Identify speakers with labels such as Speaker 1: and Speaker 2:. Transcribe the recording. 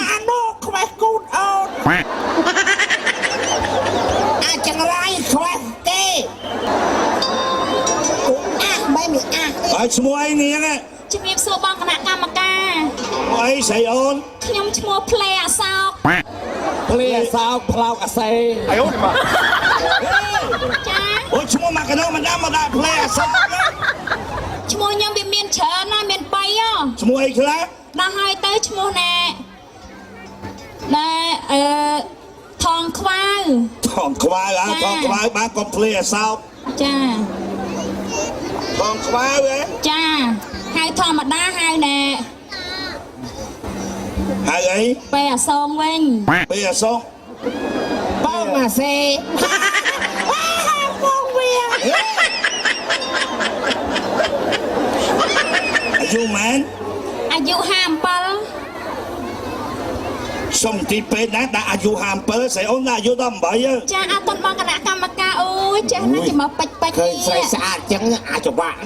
Speaker 1: អានោះខ្វេះគូតអូនអាចចង្រៃខ្វេះទេមិនមាន
Speaker 2: ហើយឈ្មោះអីនាង
Speaker 3: ជំរាបសួរបងគណៈកម្មការ
Speaker 2: អីស្រីអូន
Speaker 3: ខ្ញុំឈ្មោះផ្លេអសោក
Speaker 1: ភ្លាសោកផ្លោកអាសេ
Speaker 2: អាយអូនេះមក
Speaker 3: ចា
Speaker 2: អូឈ្មោះមកកណោមិនដាំមកដាក់ភ្លេអសោក
Speaker 3: ឈ្មោះខ្ញុំវាមានច្រើនណាស់មាន3ហ៎
Speaker 2: ឈ្មោះអីខ្លះ
Speaker 3: ដល់ហើយទៅឈ្មោះណែថងខ្វៅ
Speaker 2: ថងខ្វៅថងខ្វៅបានកុំភ្លេអសោក
Speaker 3: ចា
Speaker 2: ថងខ្វៅហ៎
Speaker 3: ចាហៅធម្មតាហៅណែ
Speaker 2: ហៅអី
Speaker 3: ពេលអសងវិញ
Speaker 2: ពេលអសង
Speaker 1: បងអាសេបងវា
Speaker 2: អាយុម៉ែន
Speaker 3: អាយុ57
Speaker 2: សុំទីពេទ្យណាដាក់អាយុ57ស្រីអូនដាក់អាយុ18
Speaker 3: ចាអត់តបងគណៈកម្មការអូយចាស់ណាស់ចាំមកពេច
Speaker 1: ឃើញស្រីស្អាតចឹងអាចច្បាក់